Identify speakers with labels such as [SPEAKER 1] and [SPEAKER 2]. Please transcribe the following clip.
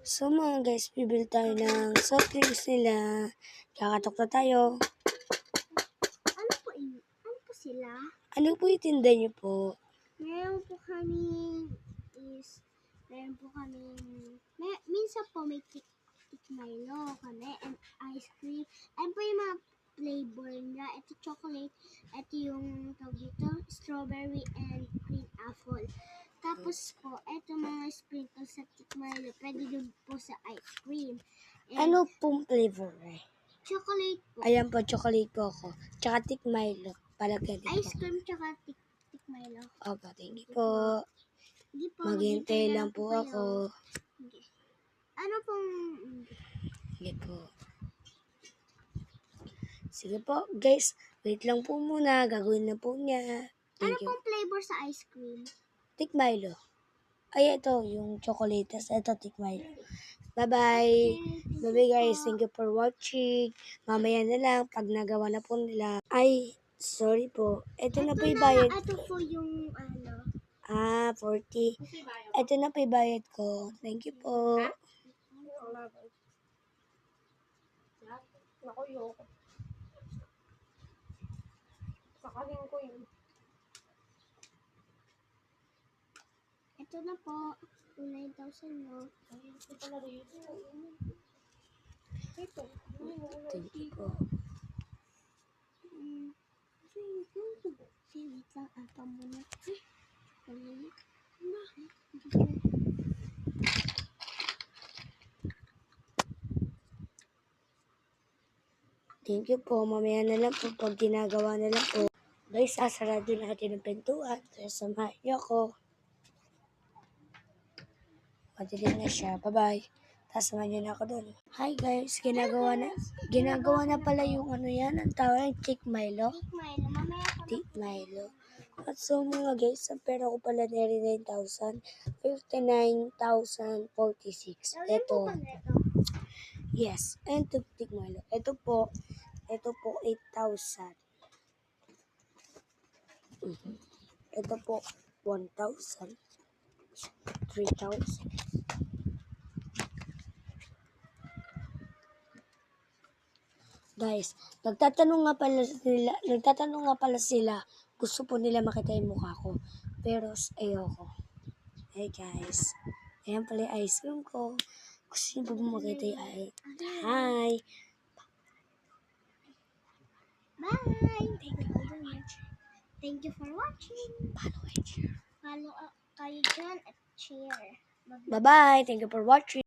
[SPEAKER 1] So mga guys, bibili tayo ng soft drinks nila. Kakatok na tayo.
[SPEAKER 2] Ano po sila?
[SPEAKER 1] Ano po itinda niyo po?
[SPEAKER 2] Meron po minsan po may Milo kami and ice cream. Ano po yung mga flavor niya? Ito chocolate, ito yung tawag dito, strawberry and green apple. Tapos po, ito mga sprinkles sa Milo, pwede din po sa ice cream. And
[SPEAKER 1] Ano pong flavor eh?
[SPEAKER 2] chocolate po.
[SPEAKER 1] Ayan po, chocolate po ako. Tsaka Tik Milo. Palagyan din
[SPEAKER 2] Ice
[SPEAKER 1] po.
[SPEAKER 2] cream tsaka Milo.
[SPEAKER 1] Opo, thank you po.
[SPEAKER 2] Hindi po,
[SPEAKER 1] Maghintay lang po
[SPEAKER 2] kayo.
[SPEAKER 1] ako.
[SPEAKER 2] Okay. Ano pong...
[SPEAKER 1] Sige po. Sige po, guys. Wait lang po muna. Gagawin na po niya.
[SPEAKER 2] Ano
[SPEAKER 1] Thank you.
[SPEAKER 2] pong flavor sa ice cream?
[SPEAKER 1] Tik Milo. Ay, ito, yung chocolate. Tapos ito, Tik Milo. Bye-bye. Bye-bye guys. Thank you for watching. Mamaya na lang, pag nagawa na po nila. Ay, sorry po. Ito na po yung bayad
[SPEAKER 2] Ito
[SPEAKER 1] ko.
[SPEAKER 2] po yung ano.
[SPEAKER 1] 40. Ito na po yung bayad ko. Thank you po.
[SPEAKER 3] Ako yoko. Sakaling ko yun.
[SPEAKER 2] Ito na po. 9,000 no.
[SPEAKER 3] Ito pala rito. Ito.
[SPEAKER 1] Thank you po.
[SPEAKER 2] Wait lang. Apa muna.
[SPEAKER 1] Thank you po. Mamaya na lang po pag ginagawa na lang po. Guys, sasarado natin ang pintuan. Kaya samahan niyo ako. Madilim na siya. Bye-bye. Tapos samahan niyo na ako doon. Hi guys, ginagawa na pala yung ano yan. Ang tawag, Tik Milo.
[SPEAKER 2] Milo. Mamaya ko
[SPEAKER 1] Tik Milo. At so mga guys, ang pera ko pala 99,000. 59,046. Ito. Yes. And to Tik Milo. Ito po 8,000. Ito po 1,000. 3,000. Guys, nagtatanong nga pala sila, gusto po nila makita yung mukha ko. Pero ayoko. Hey guys, ayan pala yung ice cream ko. Gusto niyo po makita yung Hi!
[SPEAKER 2] Bye! Thank you for watching.
[SPEAKER 1] Follow and share.
[SPEAKER 2] Follow kayo dyan at share.
[SPEAKER 1] Bye-bye! Thank you for watching.